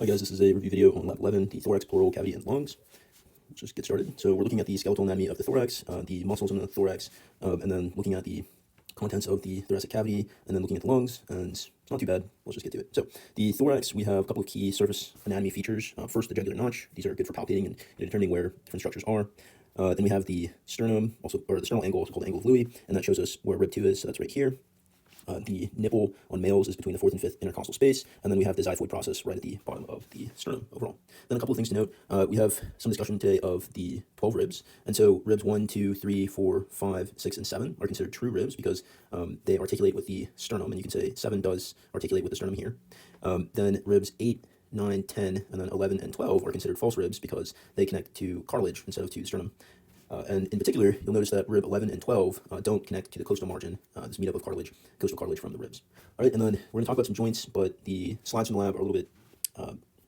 Hi guys, this is a review video on Lab 11, the thorax, pleural cavity, and lungs. Let's just get started. So we're looking at the skeletal anatomy of the thorax, the muscles in the thorax, and then looking at the contents of the thoracic cavity, and then looking at the lungs, and it's not too bad. Let's just get to it. So the thorax, we have a couple of key surface anatomy features. First, the jugular notch. These are good for palpating and determining where different structures are. Then we have the sternum, or the sternal angle, also called the angle of Louis, and that shows us where rib 2 is, so that's right here. The nipple on males is between the 4th and 5th intercostal space, and then we have the xiphoid process right at the bottom of the sternum overall. Then a couple of things to note. We have some discussion today of the 12 ribs, and so ribs 1, 2, 3, 4, 5, 6, and 7 are considered true ribs because they articulate with the sternum, and you can say 7 does articulate with the sternum here. Then ribs 8, 9, 10, and then 11 and 12 are considered false ribs because they connect to cartilage instead of to the sternum. And in particular, you'll notice that rib 11 and 12 don't connect to the costal margin, this meetup of cartilage, coastal cartilage from the ribs. All right, and then we're going to talk about some joints, but the slides from the lab are a little bit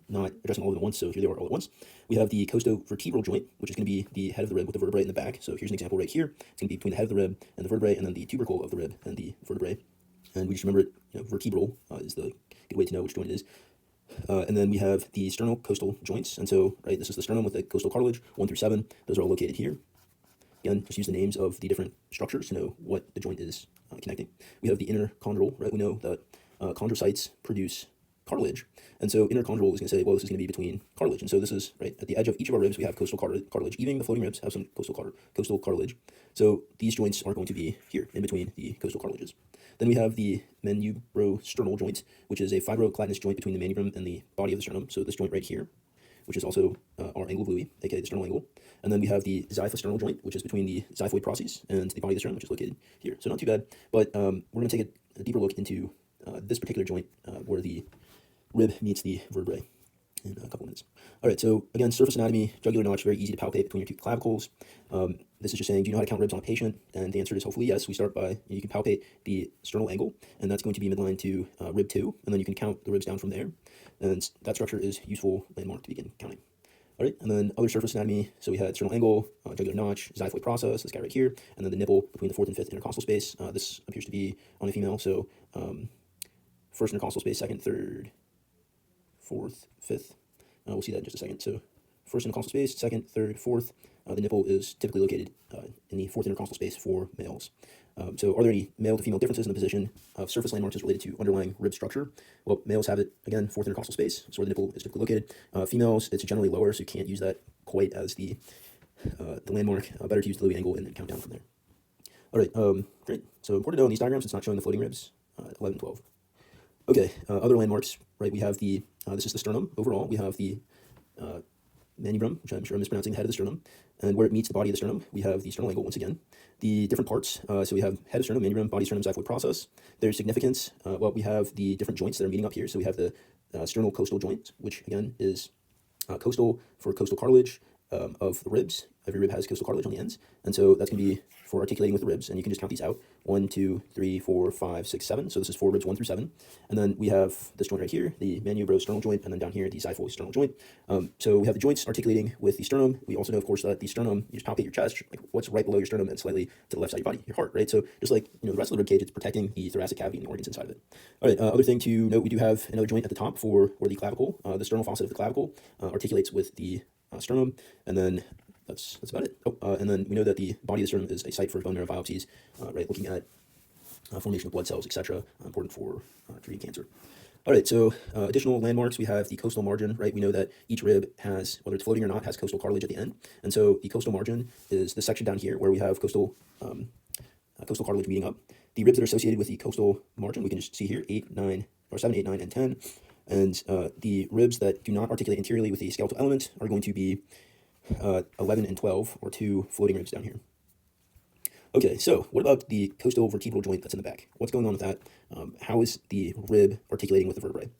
not addressing all of them at once, so here they are all at once. We have the costovertebral joint, which is going to be the head of the rib with the vertebrae in the back. So here's an example right here. It's going to be between the head of the rib and the vertebrae, and then the tubercle of the rib and the vertebrae. And we just remember it, vertebral is the good way to know which joint it is. And then we have the sternocostal joints, and so, right, this is the sternum with the costal cartilage, 1 through 7. Those are all located here. Again, just use the names of the different structures to know what the joint is connecting. We have the interchondral, right? We know that chondrocytes produce cartilage, and so interchondral is going to say, well, this is going to be between cartilage, and so this is, right, at the edge of each of our ribs, we have coastal cartilage. Even the floating ribs have some coastal cartilage, so these joints are going to be here, in between the coastal cartilages. Then we have the manubrosternal joint, which is a fibrocollagenous joint between the manubrum and the body of the sternum, so this joint right here, which is also our angle of Louis, aka the sternal angle. And then we have the xiphoid joint, which is between the xiphoid process and the body of the sternum, which is located here. So not too bad, but we're going to take a deeper look into this particular joint where the rib meets the vertebrae in a couple minutes. All right, so again, surface anatomy, jugular notch, very easy to palpate between your two clavicles. This is just saying, do you know how to count ribs on a patient? And the answer is hopefully yes. We start by, you can palpate the sternal angle, and that's going to be midline to rib 2, and then you can count the ribs down from there. And that structure is useful landmark to begin counting. All right, and then other surface anatomy, so we had sternal angle, jugular notch, xiphoid process, this guy right here, and then the nipple between the 4th and 5th intercostal space. This appears to be on a female, so first intercostal space, second, third, fourth, fifth. We'll see that in just a second. So first intercostal space, second, third, fourth. The nipple is typically located in the 4th intercostal space for males. So are there any male to female differences in the position of surface landmarks as related to underlying rib structure? Well, males have it, again, 4th intercostal space, so where the nipple is typically located. Females, it's generally lower, so you can't use that quite as the landmark. Better to use the Louis angle and then count down from there. All right, great. So important to know in these diagrams, it's not showing the floating ribs, 11, 12. Okay, other landmarks, right? We have the, this is the sternum overall. We have the manubrum, which I'm sure I'm mispronouncing, the head of the sternum, and where it meets the body of the sternum, we have the sternal angle once again. The different parts, so we have head of sternum, manubrum, body sternum, xiphoid process. There's significance, well, we have the different joints that are meeting up here. So we have the sternal costal joint, which again is coastal for coastal cartilage of the ribs. Every rib has coastal cartilage on the ends, and so that's going to be for articulating with the ribs, and you can just count these out. 1, 2, 3, 4, 5, 6, 7. So this is 4 ribs, 1 through 7. And then we have this joint right here, the manubrosternal joint, and then down here, the xiphoid joint. So we have the joints articulating with the sternum. We also know, of course, that the sternum, you just palpate your chest, like what's right below your sternum and slightly to the left side of your body, your heart, right? So just like, the rest of the rib cage, it's protecting the thoracic cavity and the organs inside of it. All right, other thing to note, we do have another joint at the top for where the clavicle, the sternal fossa of the clavicle, articulates with the sternum, and then that's about it. And then we know that the body of the sternum is a site for bone marrow biopsies, right, looking at formation of blood cells, etc., important for treating cancer. All right, so additional landmarks, we have the coastal margin, right? We know that each rib has, whether it's floating or not, has coastal cartilage at the end. And so the coastal margin is the section down here where we have coastal cartilage meeting up. The ribs that are associated with the coastal margin, we can just see here, 8, 9, or 7, 8, 9, and 10. And the ribs that do not articulate interiorly with the skeletal element are going to be 11 and 12, or 2 floating ribs down here. Okay, so what about the costovertebral joint that's in the back? What's going on with that? How is the rib articulating with the vertebrae?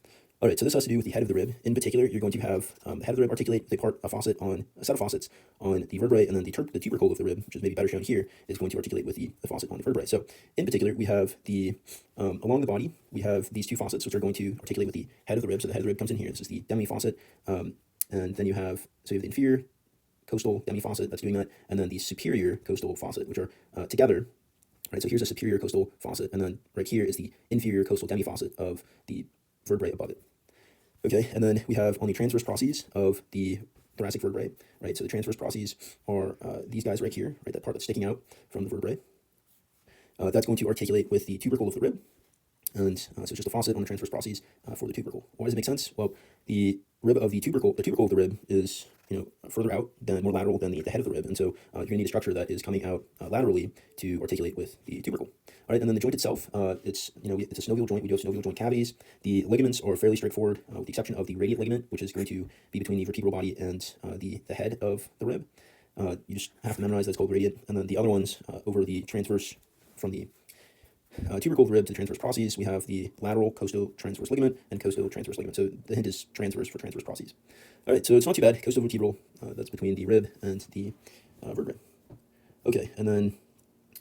All right, so this has to do with the head of the rib. In particular, you're going to have the head of the rib articulate a set of faucets on the vertebrae, and then the tubercle of the rib, which is maybe better shown here, is going to articulate with the faucet on the vertebrae. So in particular, we have the, along the body, we have these two faucets, which are going to articulate with the head of the rib. So the head of the rib comes in here. This is the demifaucet, and then you have the inferior coastal demifaucet that's doing that, and then the superior coastal faucet, which are together. Right, so here's a superior coastal faucet, and then right here is the inferior coastal demifaucet of the vertebrae above it. Okay, and then we have on the transverse processes of the thoracic vertebrae, right? So the transverse processes are these guys right here, right? That part that's sticking out from the vertebrae. That's going to articulate with the tubercle of the rib. And so it's just a faucet on the transverse processes for the tubercle. Why does it make sense? Well, the rib of the tubercle of the rib is further out than more lateral than the head of the rib, and so you're gonna need a structure that is coming out laterally to articulate with the tubercle. All right, and then the joint itself, it's it's a synovial joint. We do have synovial joint cavities. The ligaments are fairly straightforward, with the exception of the radiate ligament, which is going to be between the vertebral body and the head of the rib. You just have to memorize that's called radiate, and then the other ones over the transverse from the tubercle of the rib to the transverse processes, we have the lateral costo-transverse ligament and costo-transverse ligament. So the hint is transverse for transverse processes. All right, so it's not too bad. Costo-vertebral, that's between the rib and the vertebrae. Okay, and then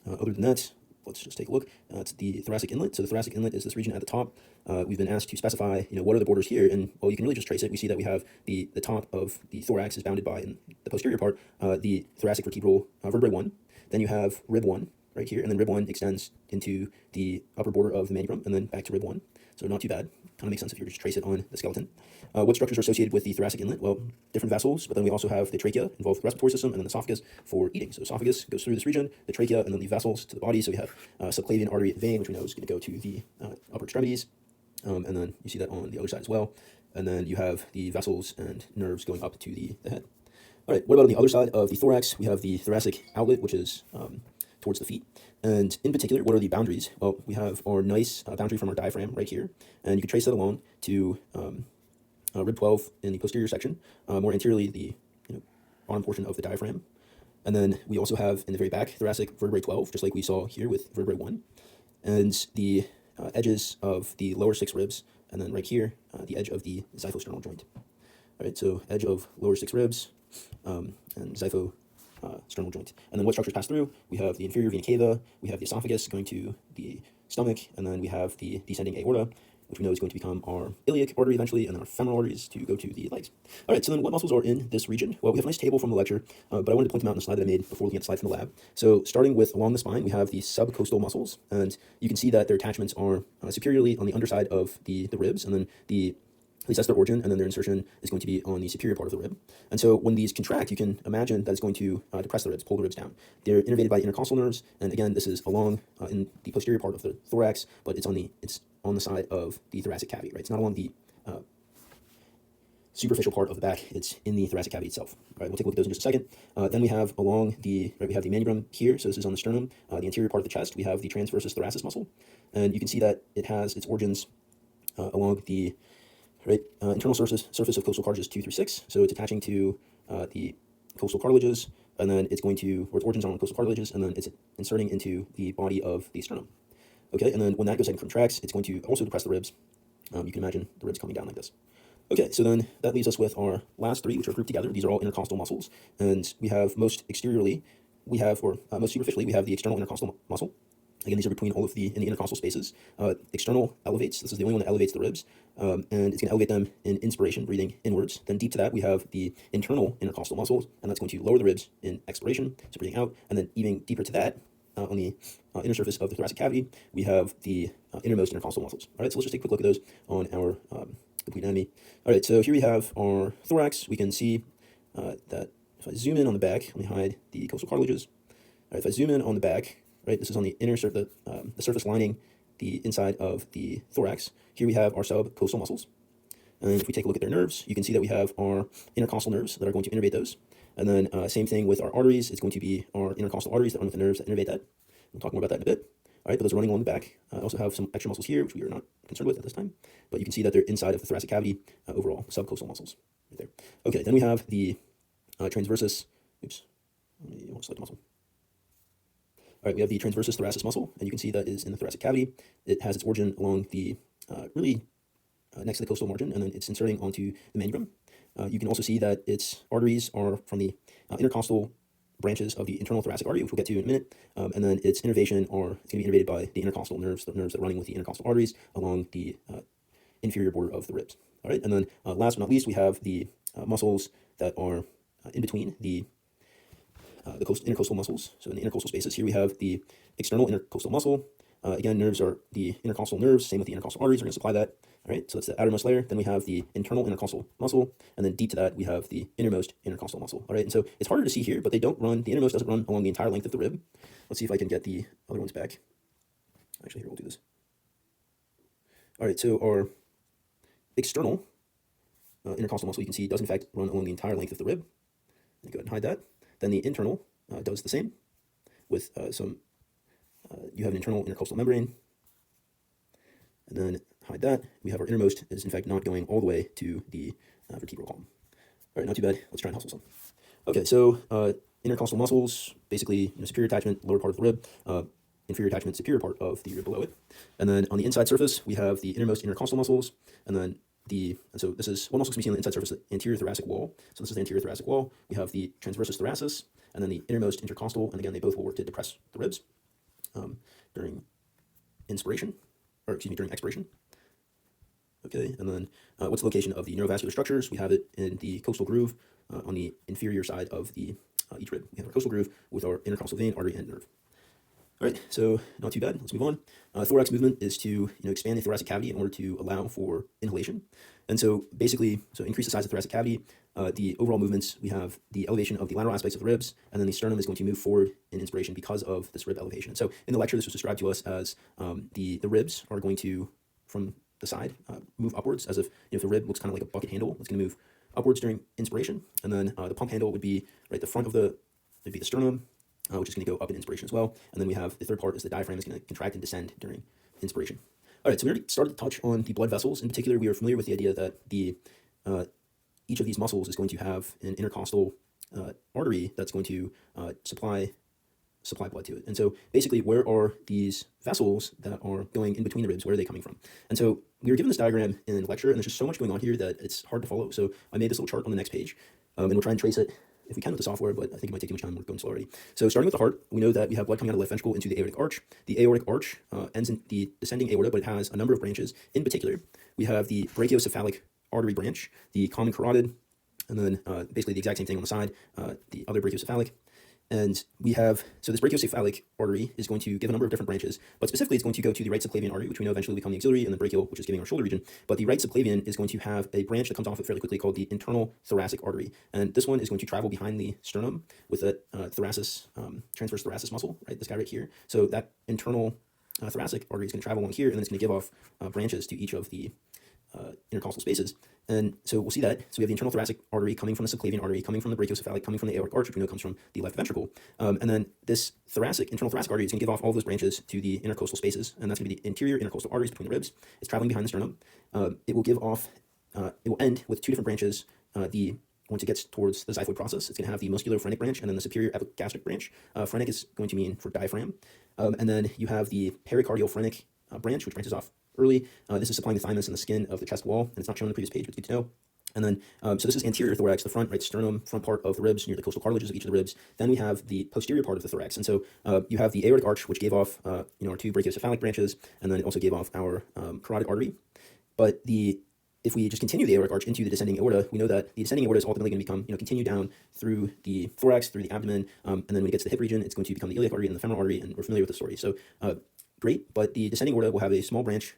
other than that, let's just take a look. It's the thoracic inlet. So the thoracic inlet is this region at the top. We've been asked to specify, what are the borders here? And, well, you can really just trace it. We see that we have the top of the thorax is bounded by, in the posterior part, the thoracic vertebral vertebrae 1. Then you have rib 1. Right here, and then rib 1 extends into the upper border of the manubrium, and then back to rib 1. So not too bad. Kind of makes sense if you just trace it on the skeleton. What structures are associated with the thoracic inlet? Well, different vessels, but then we also have the trachea involved with the respiratory system, and then the esophagus for eating. So esophagus goes through this region, the trachea, and then the vessels to the body. So we have subclavian artery vein, which we know is going to go to the upper extremities, and then you see that on the other side as well. And then you have the vessels and nerves going up to the head. All right, what about on the other side of the thorax? We have the thoracic outlet, which is towards the feet. And in particular, what are the boundaries? Well, we have our nice boundary from our diaphragm right here, and you can trace that along to rib 12 in the posterior section, more anteriorly the arm portion of the diaphragm. And then we also have in the very back thoracic vertebrae 12, just like we saw here with vertebrae 1, and the edges of the lower 6 ribs, and then right here, the edge of the xyphosternal joint. All right, so edge of lower 6 ribs and xyphosternal joint. And then what structures pass through? We have the inferior vena cava, we have the esophagus going to the stomach, and then we have the descending aorta, which we know is going to become our iliac artery eventually, and then our femoral arteries to go to the legs. All right, so then what muscles are in this region? Well, we have a nice table from the lecture, but I wanted to point them out in the slide that I made before looking at the slide from the lab. So starting with along the spine, we have the subcostal muscles, and you can see that their attachments are superiorly on the underside of the ribs, and then at least that's their origin, and then their insertion is going to be on the superior part of the rib. And so when these contract, you can imagine that it's going to depress the ribs, pull the ribs down. They're innervated by intercostal nerves, and again, this is along in the posterior part of the thorax, but it's on the side of the thoracic cavity, right? It's not along the superficial part of the back, it's in the thoracic cavity itself. All right, we'll take a look at those in just a second. Then we have along we have the manubrium here, so this is on the sternum, the anterior part of the chest. We have the transversus thoracis muscle, and you can see that it has its origins along the internal surface of costal cartilages 2 through 6. So it's attaching to the costal cartilages, and then it's going to, or its origins are on costal cartilages, and then it's inserting into the body of the sternum. Okay, and then when that goes ahead and contracts, it's going to also depress the ribs. You can imagine the ribs coming down like this. Okay, so then that leaves us with our last 3, which are grouped together. These are all intercostal muscles, and we have most exteriorly, most superficially, we have the external intercostal muscle. Again, these are between all of in the intercostal spaces. External elevates. This is the only one that elevates the ribs, and it's going to elevate them in inspiration, breathing inwards. Then deep to that, we have the internal intercostal muscles, and that's going to lower the ribs in expiration, so breathing out. And then even deeper to that, on the inner surface of the thoracic cavity, we have the innermost intercostal muscles. All right, so let's just take a quick look at those on our complete anatomy. All right, so here we have our thorax. We can see that if I zoom in on the back, let me hide the costal cartilages. All right, if I zoom in on the back, right, this is on the inner surface, the surface lining the inside of the thorax. Here we have our subcostal muscles. And if we take a look at their nerves, you can see that we have our intercostal nerves that are going to innervate those. And then same thing with our arteries. It's going to be our intercostal arteries that run with the nerves that innervate that. We'll talk more about that in a bit. All right, but those are running along the back. I also have some extra muscles here, which we are not concerned with at this time. But you can see that they're inside of the thoracic cavity, overall, subcostal muscles right there. Okay, then we have the transversus, oops, I want to select the muscle. All right, we have the transversus thoracis muscle, and you can see that is in the thoracic cavity. It has its origin along the next to the costal margin, and then it's inserting onto the manubrium. You can also see that its arteries are from the intercostal branches of the internal thoracic artery, which we'll get to in a minute, and then its innervation, or it's going to be innervated by the intercostal nerves, the nerves that are running with the intercostal arteries along the inferior border of the ribs. All right, and then last but not least, we have the muscles that are in between the intercostal muscles. So in the intercostal spaces, here we have the external intercostal muscle, Again, nerves are the intercostal nerves, same with the intercostal arteries, we're going to supply that. All right, so that's the outermost layer. Then we have the internal intercostal muscle, and then deep to that, we have the innermost intercostal muscle. All right, and so it's harder to see here, but they don't run, the innermost doesn't run along the entire length of the rib. Let's see if I can get the other ones back. Actually, here, we'll do this. All right, so our external intercostal muscle, you can see, does in fact run along the entire length of the rib. Go ahead and hide that. Then the internal does the same with you have an internal intercostal membrane, and then hide that. We have our innermost is in fact not going all the way to the vertebral column. All right, not too bad. Let's try and hustle some. Okay, so intercostal muscles, basically superior attachment, lower part of the rib, inferior attachment, superior part of the rib below it. And then on the inside surface, we have the innermost intercostal muscles, and then so this is one muscle can be seen on the inside surface of the anterior thoracic wall. So this is the anterior thoracic wall. We have the transversus thoracis, and then the innermost intercostal, and again, they both will work to depress the ribs during inspiration, or excuse me, during expiration. Okay, and then what's the location of the neurovascular structures? We have it in the costal groove on the inferior side of the each rib. We have our costal groove with our intercostal vein, artery, and nerve. All right, so not too bad. Let's move on. Thorax movement is to expand the thoracic cavity in order to allow for inhalation. And so basically, increase the size of the thoracic cavity. The overall movements, we have the elevation of the lateral aspects of the ribs, and then the sternum is going to move forward in inspiration because of this rib elevation. So in the lecture, this was described to us as the ribs are going to, from the side, move upwards, as if the rib looks kind of like a bucket handle, it's going to move upwards during inspiration. And then the pump handle would be right the front of it'd be the sternum, which is going to go up in inspiration as well. And then we have the third part is the diaphragm is going to contract and descend during inspiration. All right, so we already started to touch on the blood vessels. In particular, we are familiar with the idea that each of these muscles is going to have an intercostal artery that's going to supply blood to it. And so basically, where are these vessels that are going in between the ribs? Where are they coming from? And so we were given this diagram in lecture, and there's just so much going on here that it's hard to follow. So I made this little chart on the next page, and we'll try and trace it if we can with the software, but I think it might take too much time. We're going slow already. So starting with the heart, we know that we have blood coming out of the left ventricle into the aortic arch. The aortic arch ends in the descending aorta, but it has a number of branches. In particular, we have the brachiocephalic artery branch, the common carotid, and then basically the exact same thing on the side, the other brachiocephalic. And we have, so this brachiocephalic artery is going to give a number of different branches, but specifically it's going to go to the right subclavian artery, which we know eventually will become the axillary, and the brachial, which is giving our shoulder region. But the right subclavian is going to have a branch that comes off it fairly quickly called the internal thoracic artery. And this one is going to travel behind the sternum with a transverse thoracis muscle, right? This guy right here. So that internal thoracic artery is going to travel along here, and then it's going to give off branches to each of the intercostal spaces. And so we'll see that. So we have the internal thoracic artery coming from the subclavian artery, coming from the brachiocephalic, coming from the aortic arch, which we know comes from the left ventricle. And then this internal thoracic artery is going to give off all those branches to the intercostal spaces, and that's going to be the interior intercostal arteries between the ribs. It's traveling behind the sternum. It will give off, it will end with two different branches. Once it gets towards the xiphoid process, it's going to have the musculophrenic branch and then the superior epigastric branch. Phrenic is going to mean for diaphragm. And then you have the pericardial phrenic branch, which branches off early. This is supplying the thymus and the skin of the chest wall, and it's not shown on the previous page, but it's good to know. And then, so this is anterior thorax, the front, right sternum, front part of the ribs near the costal cartilages of each of the ribs. Then we have the posterior part of the thorax. And so you have the aortic arch, which gave off, our two brachiocephalic branches, and then it also gave off our carotid artery. But if we just continue the aortic arch into the descending aorta, we know that the descending aorta is ultimately going to become, continue down through the thorax, through the abdomen, and then when it gets to the hip region, it's going to become the iliac artery and the femoral artery, and we're familiar with the story. So great, but the descending aorta will have a small branch.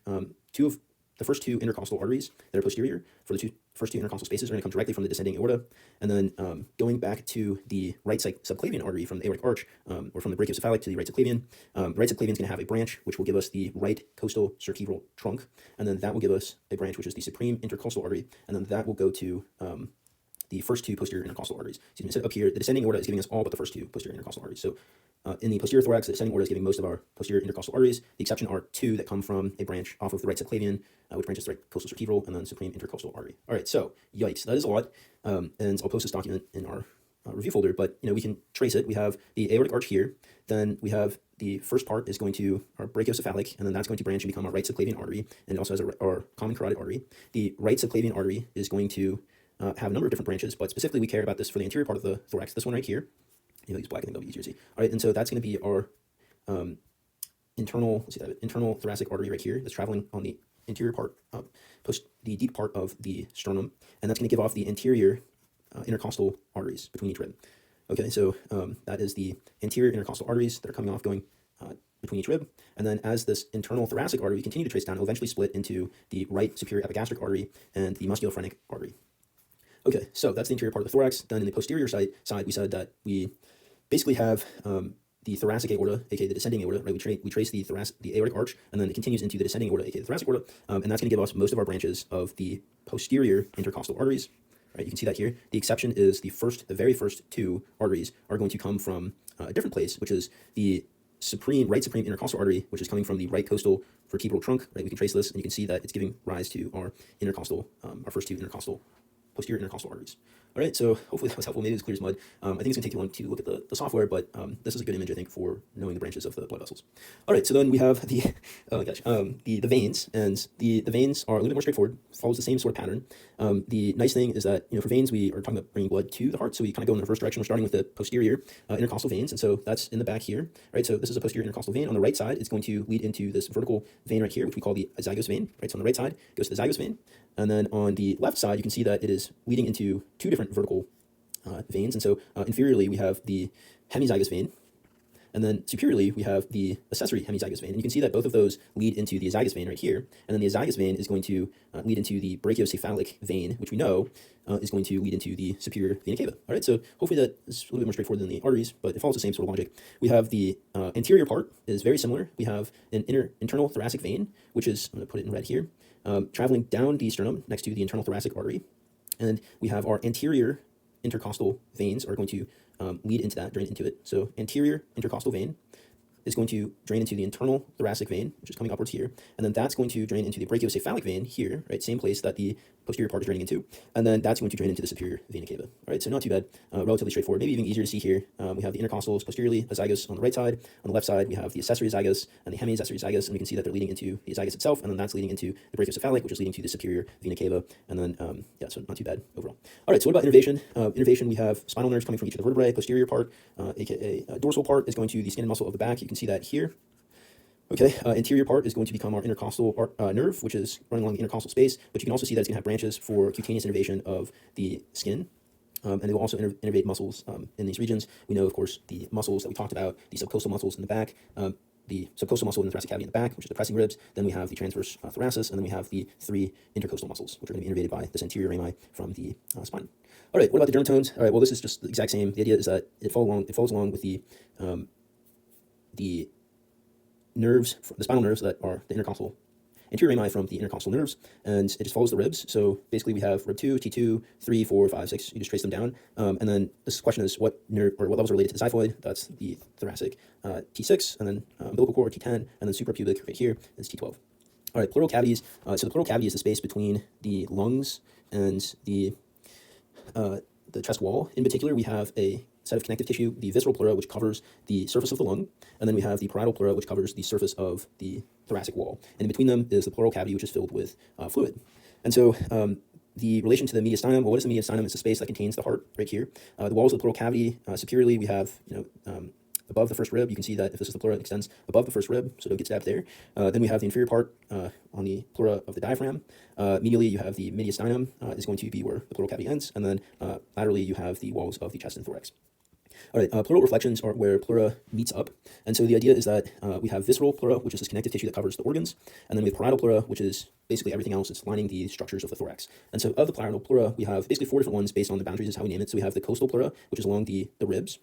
The first two intercostal arteries that are posterior for the first two intercostal spaces are going to come directly from the descending aorta, and then going back to the right subclavian artery from the aortic arch, or from the brachiocephalic to the right subclavian. Right subclavian is going to have a branch which will give us the right costal cervical trunk, and then that will give us a branch which is the supreme intercostal artery, and then that will go to the first two posterior intercostal arteries. So instead up here, the descending aorta is giving us all but the first two posterior intercostal arteries. So in the posterior thorax, the descending aorta is giving most of our posterior intercostal arteries. The exception are two that come from a branch off of the right subclavian, which branches the right costal cervical, and then supreme intercostal artery. All right, so yikes, that is a lot, and I'll post this document in our review folder, but we can trace it. We have the aortic arch here, then we have the first part is going to our brachiocephalic, and then that's going to branch and become our right subclavian artery, and it also has our common carotid artery. The right subclavian artery is going to have a number of different branches, but specifically we care about this for the anterior part of the thorax, this one right here. Use black, I think that'll be easier to see. All right, and so that's going to be our internal thoracic artery right here that's traveling on the interior part, the deep part of the sternum, and that's going to give off the anterior intercostal arteries between each rib. Okay, so that is the anterior intercostal arteries that are coming off, going between each rib. And then as this internal thoracic artery we continue to trace down, it will eventually split into the right superior epigastric artery and the musculophrenic artery. Okay, so that's the interior part of the thorax. Then in the posterior side, we said that we basically have the thoracic aorta, aka the descending aorta, right? We trace the aortic arch, and then it continues into the descending aorta, aka the thoracic aorta, and that's going to give us most of our branches of the posterior intercostal arteries. Right, you can see that here. The exception is the very first two arteries are going to come from a different place, which is the right supreme intercostal artery, which is coming from the right costal vertebral trunk. Right, we can trace this, and you can see that it's giving rise to our first two posterior intercostal arteries. All right, so hopefully that was helpful. Maybe it's clear as mud. I think it's going to take too long to look at the software, but this is a good image, I think, for knowing the branches of the blood vessels. All right, so then we have the veins, and the veins are a little bit more straightforward, follows the same sort of pattern. The nice thing is that, for veins, we are talking about bringing blood to the heart, so we kind of go in the reverse direction. We're starting with the posterior intercostal veins, and so that's in the back here, right? So this is a posterior intercostal vein. On the right side, it's going to lead into this vertical vein right here, which we call the azygos vein, right? So on the right side goes to the azygos vein, and then on the left side, you can see that it is leading into two different vertical veins. And so inferiorly, we have the hemizygous vein, and then superiorly, we have the accessory hemizygous vein. And you can see that both of those lead into the azygous vein right here. And then the azygous vein is going to lead into the brachiocephalic vein, which we know is going to lead into the superior vena cava. All right, so hopefully that is a little bit more straightforward than the arteries, but it follows the same sort of logic. We have the anterior part is very similar. We have an internal thoracic vein, which is, I'm going to put it in red here, traveling down the sternum next to the internal thoracic artery. And we have our anterior intercostal veins are going to lead into that, drain into it. So anterior intercostal vein is going to drain into the internal thoracic vein, which is coming upwards here, and then that's going to drain into the brachiocephalic vein here, right? Same place that the posterior part is draining into, and then that's going to drain into the superior vena cava. All right, so not too bad, relatively straightforward. Maybe even easier to see here. We have the intercostals posteriorly, azygos on the right side. On the left side, we have the accessory azygos and the hemiaccessory azygos, and we can see that they're leading into the azygos itself, and then that's leading into the brachiocephalic, which is leading to the superior vena cava, and then, yeah, so not too bad overall. All right, so what about innervation? Innervation, we have spinal nerves coming from each of the vertebrae. Posterior part, aka dorsal part, is going to the skin and muscle of the back. You can see that here. Okay, anterior part is going to become our intercostal nerve, which is running along the intercostal space, but you can also see that it's going to have branches for cutaneous innervation of the skin, and they will also innervate muscles in these regions. We know, of course, the muscles that we talked about, the subcostal muscles in the back, the subcostal muscle in the thoracic cavity in the back, which is the pressing ribs, then we have the transverse thoracis, and then we have the three intercostal muscles, which are going to be innervated by this anterior rami from the spine. All right, what about the dermatomes? All right, well, this is just the exact same. The idea is that it follows along with the nerves, the spinal nerves that are the intercostal anterior rami from the intercostal nerves, and it just follows the ribs. So basically we have rib 2, T2, 3, 4, 5, 6, you just trace them down. And then this question is what nerve or what levels are related to the xiphoid. That's the thoracic T6, and then umbilical cord T10, and then suprapubic right here is T12. All right, pleural cavities. So the pleural cavity is the space between the lungs and the chest wall. In particular, we have a set of connective tissue, the visceral pleura, which covers the surface of the lung, and then we have the parietal pleura, which covers the surface of the thoracic wall. And in between them is the pleural cavity, which is filled with fluid. And so the relation to the mediastinum, well, what is the mediastinum? It's the space that contains the heart right here. The walls of the pleural cavity, superiorly, we have, above the first rib. You can see that if this is the pleura, it extends above the first rib, so don't get stabbed there. Then we have the inferior part on the pleura of the diaphragm. Medially, you have the mediastinum is going to be where the pleural cavity ends, and then laterally, you have the walls of the chest and thorax. All right, pleural reflections are where pleura meets up. And so the idea is that we have visceral pleura, which is this connective tissue that covers the organs. And then we have parietal pleura, which is basically everything else that's lining the structures of the thorax. And so of the parietal pleura, we have basically 4 different ones based on the boundaries is how we name it. So we have the costal pleura, which is along the ribs.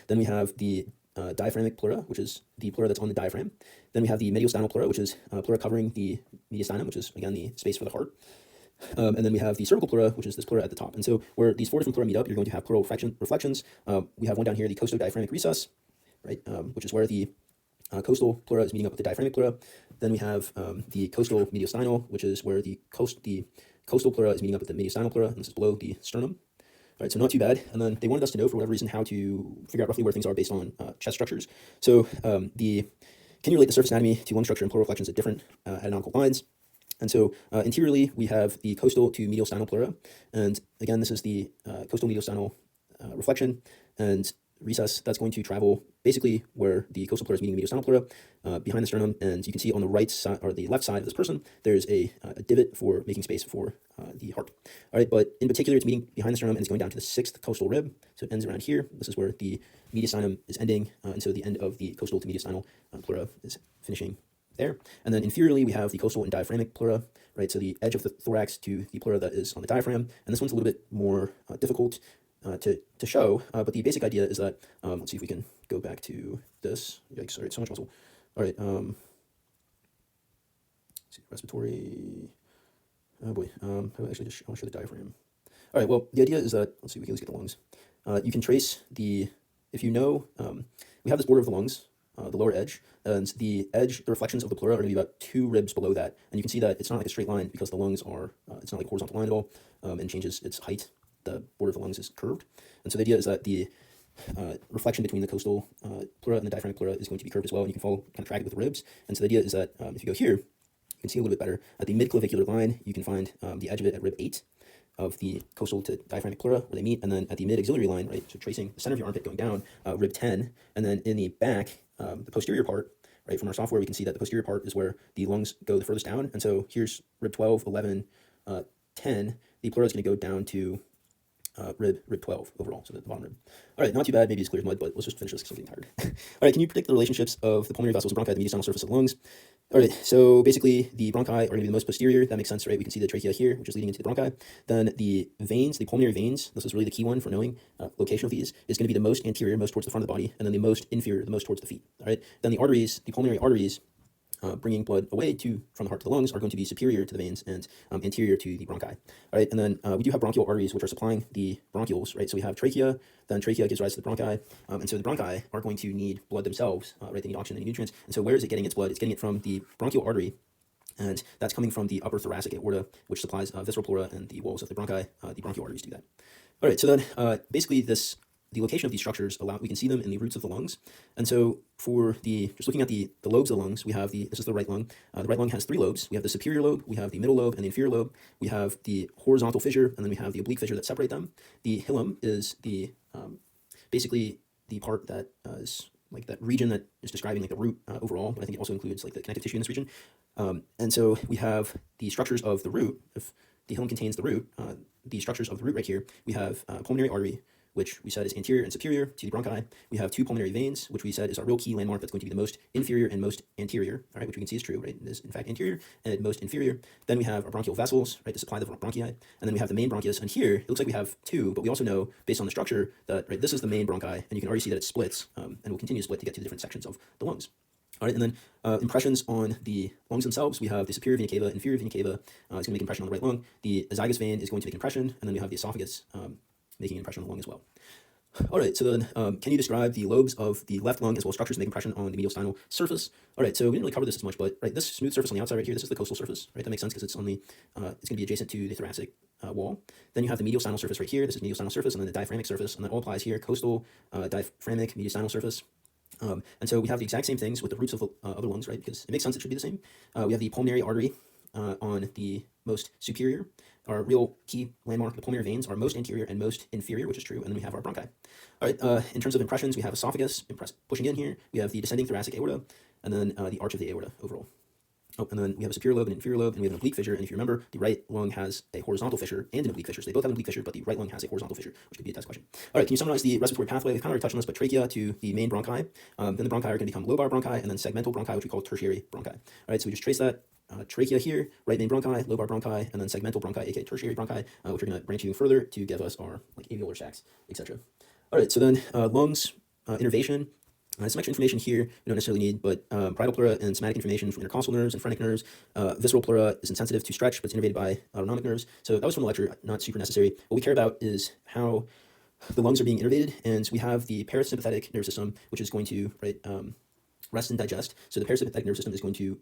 Then we have the diaphragmic pleura, which is the pleura that's on the diaphragm. Then we have the mediastinal pleura, which is pleura covering the mediastinum, which is, again, the space for the heart. And then we have the cervical pleura, which is this pleura at the top. And so where these 4 different pleura meet up, you're going to have pleural reflections. We have one down here, the costodiaphragmic recess, right, which is where the costal pleura is meeting up with the diaphragmic pleura. Then we have the costal mediastinal, which is where the costal pleura is meeting up with the mediastinal pleura, and this is below the sternum. All right, so not too bad. And then they wanted us to know, for whatever reason, how to figure out roughly where things are based on chest structures. So can you relate the surface anatomy to lung structure and pleural reflections at different anatomical lines? And so interiorly, we have the costal to mediastinal pleura. And again, this is the costal mediastinal reflection and recess that's going to travel basically where the costal pleura is meeting the mediastinal pleura behind the sternum. And you can see on the right side or the left side of this person, there's a divot for making space for the heart. All right, but in particular, it's meeting behind the sternum and it's going down to the 6th costal rib. So it ends around here. This is where the mediastinum is ending, and so the end of the coastal to mediastinal pleura is finishing there. And then inferiorly, we have the coastal and diaphragmic pleura, right? So the edge of the thorax to the pleura that is on the diaphragm. And this one's a little bit more difficult to show, but the basic idea is that, let's see if we can go back to this. Yikes, all right, so much muscle. All right, let's see, respiratory, oh boy, how about actually just, I want to show the diaphragm. All right, well, the idea is that, let's see, we can at least get the lungs. You can trace the, if you know, we have this border of the lungs, the lower edge, and the edge, the reflections of the pleura are going to be about 2 ribs below that. And you can see that it's not like a straight line because the lungs are, it's not like a horizontal line at all, and changes its height. The border of the lungs is curved. And so the idea is that the reflection between the coastal pleura and the diaphragmatic pleura is going to be curved as well, and you can follow, kind of track it with ribs. And so the idea is that if you go here, you can see a little bit better. At the mid-clavicular line, you can find the edge of it at rib 8 of the coastal to diaphragmatic pleura where they meet, and then at the mid-axillary line, right, so tracing the center of your armpit going down, rib 10, and then in the back, the posterior part, right, from our software, we can see that the posterior part is where the lungs go the furthest down, and so here's rib 12, 11, 10, the pleura is going to go down to rib 12 overall, so the bottom rib. All right, not too bad, maybe it's clear as mud, but let's just finish this because I'm getting tired. All right, can you predict the relationships of the pulmonary vessels and bronchi at the mediastinal surface of the lungs? All right, so basically the bronchi are going to be the most posterior. That makes sense, right? We can see the trachea here, which is leading into the bronchi. Then the veins, the pulmonary veins, this is really the key one for knowing location of these, is going to be the most anterior, most towards the front of the body, and then the most inferior, the most towards the feet. All right, then the arteries, the pulmonary arteries, bringing blood away from the heart to the lungs are going to be superior to the veins and anterior to the bronchi. All right, and then we do have bronchial arteries which are supplying the bronchioles, right? So we have trachea, then trachea gives rise to the bronchi, and so the bronchi are going to need blood themselves, right? They need oxygen, they need nutrients, and so where is it getting its blood? It's getting it from the bronchial artery, and that's coming from the upper thoracic aorta, which supplies visceral pleura and the walls of the bronchi. The bronchial arteries do that. All right, so then basically the location of these structures we can see them in the roots of the lungs. And so for just looking at the lobes of the lungs, we have this is the right lung. The right lung has 3 lobes. We have the superior lobe, we have the middle lobe, and the inferior lobe. We have the horizontal fissure, and then we have the oblique fissure that separate them. The hilum is the basically the part that is like that region that is describing like the root overall, but I think it also includes like the connective tissue in this region. And so we have the structures of the root. If the hilum contains the root, the structures of the root right here, we have pulmonary artery, which we said is anterior and superior to the bronchi. We have 2 pulmonary veins, which we said is our real key landmark that's going to be the most inferior and most anterior, all right, which we can see is true, right? It is, in fact, anterior and most inferior. Then we have our bronchial vessels, right, to supply the bronchi. And then we have the main bronchus. And here, it looks like we have 2, but we also know, based on the structure, that, right, this is the main bronchi, and you can already see that it splits, and will continue to split to get to the different sections of the lungs. All right, and then impressions on the lungs themselves. We have the superior vena cava, inferior vena cava is going to make impression on the right lung. The azygos vein is going to make impression, and then we have the esophagus making an impression on the lung as well. All right, so then can you describe the lobes of the left lung as well as structures that make impression on the mediastinal surface? All right, so we didn't really cover this as much, but right, this smooth surface on the outside right here, this is the coastal surface, right? That makes sense because it's on the, it's going to be adjacent to the thoracic wall. Then you have the mediastinal surface right here. This is mediastinal surface, and then the diaphragmic surface, and that all applies here: coastal, diaphragmic, mediastinal surface. And so we have the exact same things with the roots of the other lungs, right? Because it makes sense; it should be the same. We have the pulmonary artery on the most superior. Our real key landmark, the pulmonary veins, are most anterior and most inferior, which is true, and then we have our bronchi. All right, in terms of impressions, we have esophagus pushing in here. We have the descending thoracic aorta, and then the arch of the aorta overall. Oh, and then we have a superior lobe and inferior lobe, and we have an oblique fissure. And if you remember, the right lung has a horizontal fissure and an oblique fissure. So they both have an oblique fissure, but the right lung has a horizontal fissure, which could be a test question. All right, can you summarize the respiratory pathway? We've kind of already touched on this, but trachea to the main bronchi. Then the bronchi are going to become lobar bronchi, and then segmental bronchi, which we call tertiary bronchi. All right, so we just trace that. Trachea here, right main bronchi, lobar bronchi, and then segmental bronchi, aka tertiary bronchi, which are going to branch even further to give us our like alveolar sacs, etc. All right, so then lungs, innervation. Some extra information here we don't necessarily need, but parietal pleura and somatic information from intercostal nerves and phrenic nerves. Visceral pleura is insensitive to stretch, but it's innervated by autonomic nerves. So that was from the lecture, not super necessary. What we care about is how the lungs are being innervated, and we have the parasympathetic nervous system, which is going to rest and digest. So the parasympathetic nervous system is going to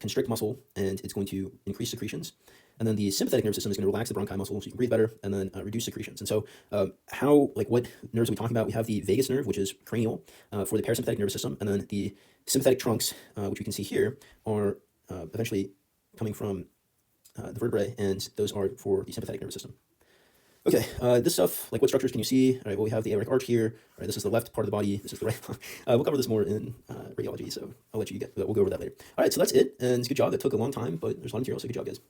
constrict muscle, and it's going to increase secretions. And then the sympathetic nervous system is going to relax the bronchi muscle so you can breathe better, and then reduce secretions. And so what nerves are we talking about? We have the vagus nerve, which is cranial for the parasympathetic nervous system, and then the sympathetic trunks, which we can see here, are eventually coming from the vertebrae, and those are for the sympathetic nervous system. Okay, this stuff, like what structures can you see? All right, well, we have the aortic arch here. All right, this is the left part of the body. This is the right. We'll cover this more in radiology, so I'll let you we'll go over that later. All right, so that's it, and it's a good job. That took a long time, but there's a lot of material, so good job, guys.